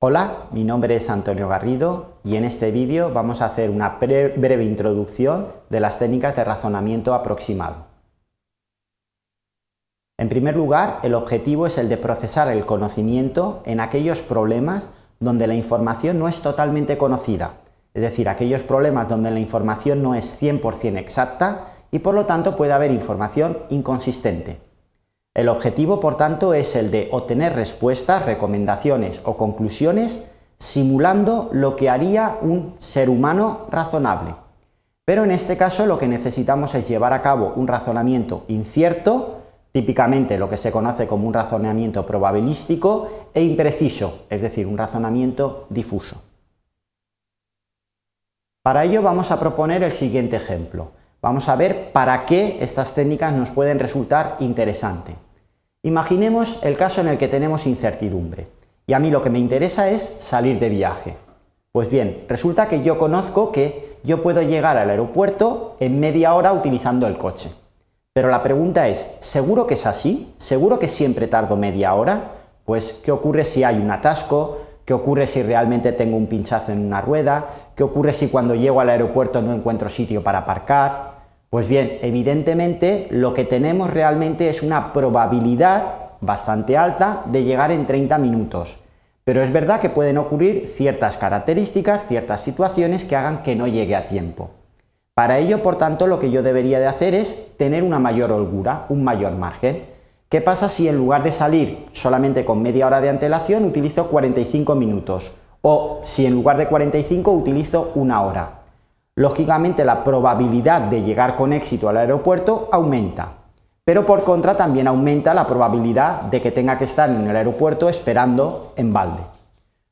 Hola, mi nombre es Antonio Garrido y en este vídeo vamos a hacer una breve introducción de las técnicas de razonamiento aproximado. En primer lugar, el objetivo es el de procesar el conocimiento en aquellos problemas donde la información no es totalmente conocida, es decir, aquellos problemas donde la información no es 100% exacta y por lo tanto puede haber información inconsistente. El objetivo, por tanto, es el de obtener respuestas, recomendaciones o conclusiones simulando lo que haría un ser humano razonable. Pero en este caso lo que necesitamos es llevar a cabo un razonamiento incierto, típicamente lo que se conoce como un razonamiento probabilístico, e impreciso, es decir, un razonamiento difuso. Para ello vamos a proponer el siguiente ejemplo. Vamos a ver para qué estas técnicas nos pueden resultar interesantes. Imaginemos el caso en el que tenemos incertidumbre y a mí lo que me interesa es salir de viaje. Pues bien, resulta que yo conozco que yo puedo llegar al aeropuerto en media hora utilizando el coche. Pero la pregunta es, ¿seguro que es así? ¿Seguro que siempre tardo media hora? Pues, ¿qué ocurre si hay un atasco? ¿Qué ocurre si realmente tengo un pinchazo en una rueda? ¿Qué ocurre si cuando llego al aeropuerto no encuentro sitio para aparcar? Pues bien, evidentemente lo que tenemos realmente es una probabilidad bastante alta de llegar en 30 minutos. Pero es verdad que pueden ocurrir ciertas características, ciertas situaciones que hagan que no llegue a tiempo. Para ello, por tanto, lo que yo debería de hacer es tener una mayor holgura, un mayor margen. ¿Qué pasa si en lugar de salir solamente con media hora de antelación utilizo 45 minutos? O si en lugar de 45 utilizo una hora. Lógicamente la probabilidad de llegar con éxito al aeropuerto aumenta, pero por contra también aumenta la probabilidad de que tenga que estar en el aeropuerto esperando en balde.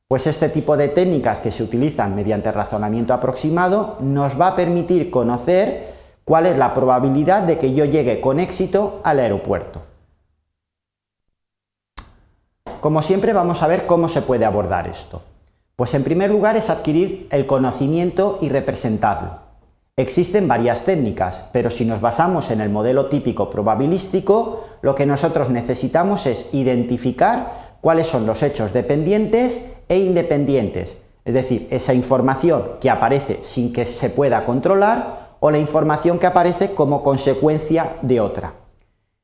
Pues este tipo de técnicas que se utilizan mediante razonamiento aproximado nos va a permitir conocer cuál es la probabilidad de que yo llegue con éxito al aeropuerto. Como siempre vamos a ver cómo se puede abordar esto. Pues en primer lugar es adquirir el conocimiento y representarlo. Existen varias técnicas, pero si nos basamos en el modelo típico probabilístico, lo que nosotros necesitamos es identificar cuáles son los hechos dependientes e independientes, es decir, esa información que aparece sin que se pueda controlar o la información que aparece como consecuencia de otra.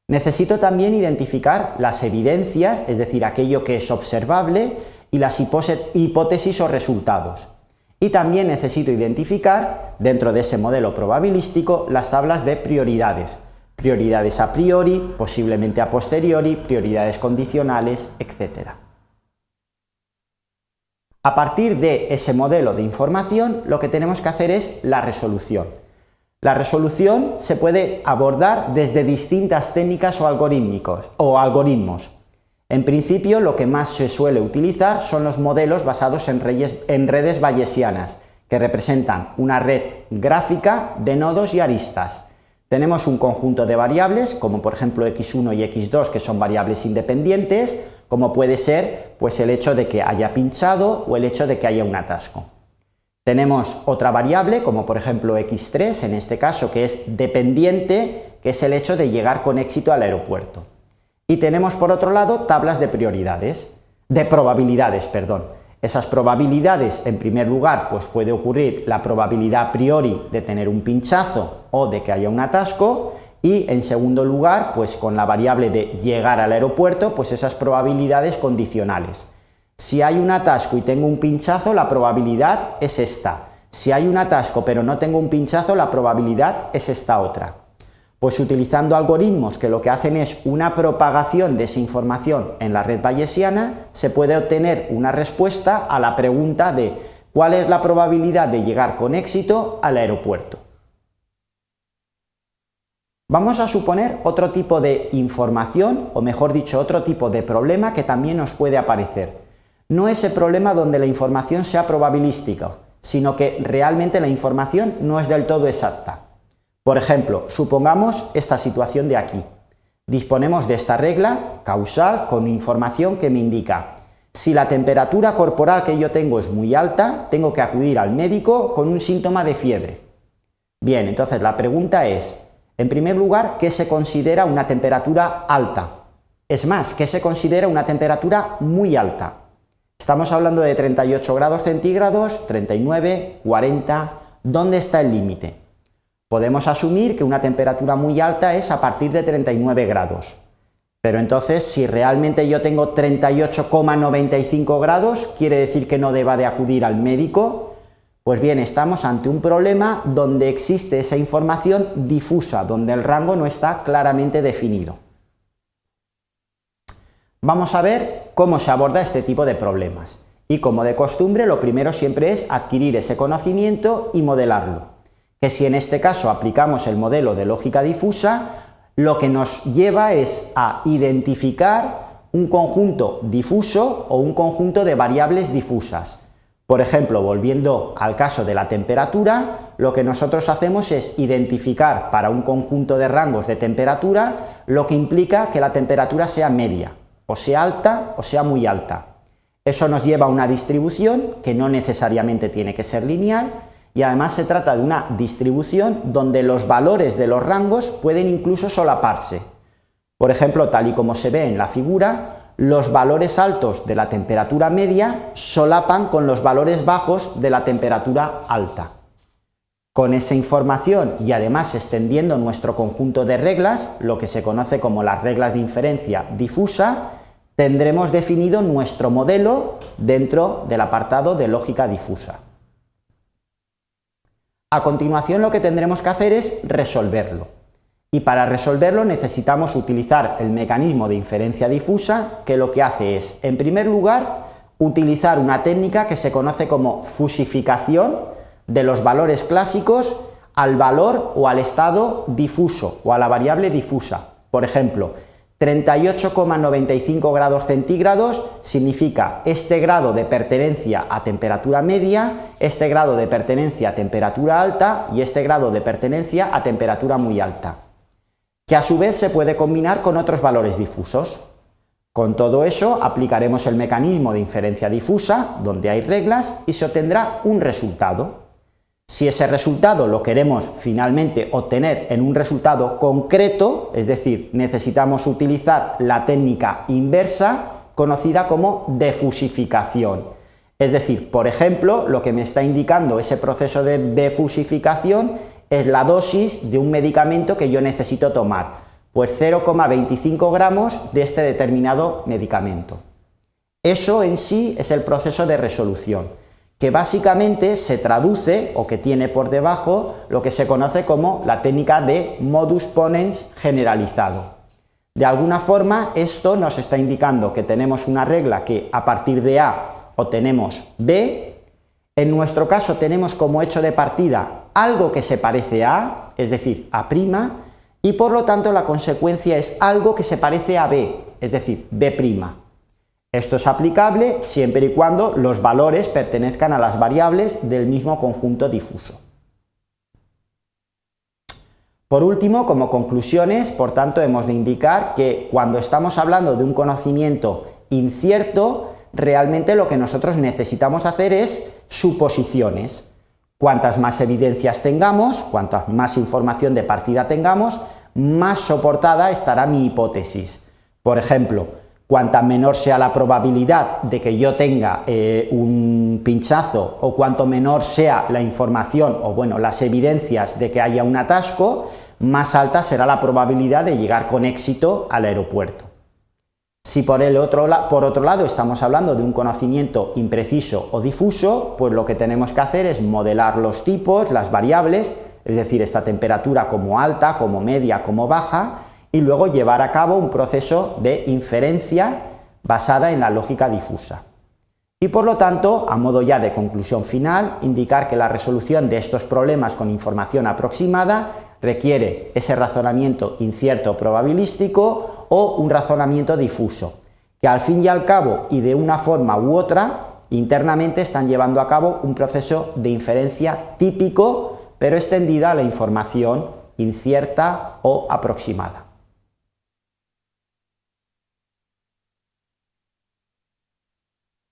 Necesito también identificar las evidencias, es decir, aquello que es observable, y las hipótesis o resultados. Y también necesito identificar, dentro de ese modelo probabilístico, las tablas de prioridades. Prioridades a priori, posiblemente a posteriori, prioridades condicionales, etc. A partir de ese modelo de información, lo que tenemos que hacer es la resolución. La resolución se puede abordar desde distintas técnicas o algoritmos. En principio, lo que más se suele utilizar son los modelos basados en redes bayesianas, que representan una red gráfica de nodos y aristas. Tenemos un conjunto de variables, como por ejemplo x1 y x2, que son variables independientes, como puede ser pues, el hecho de que haya pinchado o el hecho de que haya un atasco. Tenemos otra variable, como por ejemplo x3, en este caso, que es dependiente, que es el hecho de llegar con éxito al aeropuerto. Y tenemos por otro lado tablas de probabilidades. Esas probabilidades, en primer lugar, pues puede ocurrir la probabilidad a priori de tener un pinchazo o de que haya un atasco, y en segundo lugar, pues con la variable de llegar al aeropuerto, pues esas probabilidades condicionales. Si hay un atasco y tengo un pinchazo, la probabilidad es esta. Si hay un atasco pero no tengo un pinchazo, la probabilidad es esta otra. Pues utilizando algoritmos que lo que hacen es una propagación de esa información en la red bayesiana, se puede obtener una respuesta a la pregunta de ¿cuál es la probabilidad de llegar con éxito al aeropuerto? Vamos a suponer otro tipo de información, o mejor dicho, otro tipo de problema que también nos puede aparecer. No ese problema donde la información sea probabilística, sino que realmente la información no es del todo exacta. Por ejemplo, supongamos esta situación de aquí. Disponemos de esta regla causal con información que me indica si la temperatura corporal que yo tengo es muy alta, tengo que acudir al médico con un síntoma de fiebre. Bien, entonces la pregunta es, en primer lugar, ¿qué se considera una temperatura alta? Es más, ¿qué se considera una temperatura muy alta? Estamos hablando de 38 grados centígrados, 39, 40, ¿dónde está el límite? Podemos asumir que una temperatura muy alta es a partir de 39 grados. Pero entonces, si realmente yo tengo 38,95 grados, ¿quiere decir que no deba de acudir al médico? Pues bien, estamos ante un problema donde existe esa información difusa, donde el rango no está claramente definido. Vamos a ver cómo se aborda este tipo de problemas. Y como de costumbre, lo primero siempre es adquirir ese conocimiento y modelarlo. Que si en este caso aplicamos el modelo de lógica difusa, lo que nos lleva es a identificar un conjunto difuso o un conjunto de variables difusas. Por ejemplo, volviendo al caso de la temperatura, lo que nosotros hacemos es identificar para un conjunto de rangos de temperatura lo que implica que la temperatura sea media, o sea alta o sea muy alta. Eso nos lleva a una distribución que no necesariamente tiene que ser lineal, y además se trata de una distribución donde los valores de los rangos pueden incluso solaparse. Por ejemplo, tal y como se ve en la figura, los valores altos de la temperatura media solapan con los valores bajos de la temperatura alta. Con esa información y además extendiendo nuestro conjunto de reglas, lo que se conoce como las reglas de inferencia difusa, tendremos definido nuestro modelo dentro del apartado de lógica difusa. A continuación lo que tendremos que hacer es resolverlo. Y para resolverlo necesitamos utilizar el mecanismo de inferencia difusa, que lo que hace es, en primer lugar, utilizar una técnica que se conoce como fusificación de los valores clásicos al valor o al estado difuso o a la variable difusa. Por ejemplo, 38,95 grados centígrados significa este grado de pertenencia a temperatura media, este grado de pertenencia a temperatura alta y este grado de pertenencia a temperatura muy alta, que a su vez se puede combinar con otros valores difusos. Con todo eso aplicaremos el mecanismo de inferencia difusa, donde hay reglas, y se obtendrá un resultado. Si ese resultado lo queremos finalmente obtener en un resultado concreto, es decir, necesitamos utilizar la técnica inversa conocida como defusificación. Es decir, por ejemplo, lo que me está indicando ese proceso de defusificación es la dosis de un medicamento que yo necesito tomar, pues 0,25 gramos de este determinado medicamento. Eso en sí es el proceso de resolución, que básicamente se traduce o que tiene por debajo lo que se conoce como la técnica de modus ponens generalizado. De alguna forma esto nos está indicando que tenemos una regla que a partir de A obtenemos B. En nuestro caso tenemos como hecho de partida algo que se parece a A, es decir, A', y por lo tanto la consecuencia es algo que se parece a B, es decir, B'. Esto es aplicable siempre y cuando los valores pertenezcan a las variables del mismo conjunto difuso. Por último, como conclusiones, por tanto, hemos de indicar que cuando estamos hablando de un conocimiento incierto, realmente lo que nosotros necesitamos hacer es suposiciones. Cuantas más evidencias tengamos, cuantas más información de partida tengamos, más soportada estará mi hipótesis. Por ejemplo, cuanta menor sea la probabilidad de que yo tenga un pinchazo o cuanto menor sea la información o bueno, las evidencias de que haya un atasco, más alta será la probabilidad de llegar con éxito al aeropuerto. Si por otro lado estamos hablando de un conocimiento impreciso o difuso, pues lo que tenemos que hacer es modelar los tipos, las variables, es decir, esta temperatura como alta, como media, como baja, y luego llevar a cabo un proceso de inferencia basada en la lógica difusa. Y por lo tanto, a modo ya de conclusión final, indicar que la resolución de estos problemas con información aproximada requiere ese razonamiento incierto probabilístico o un razonamiento difuso, que al fin y al cabo y de una forma u otra, internamente están llevando a cabo un proceso de inferencia típico, pero extendida a la información incierta o aproximada.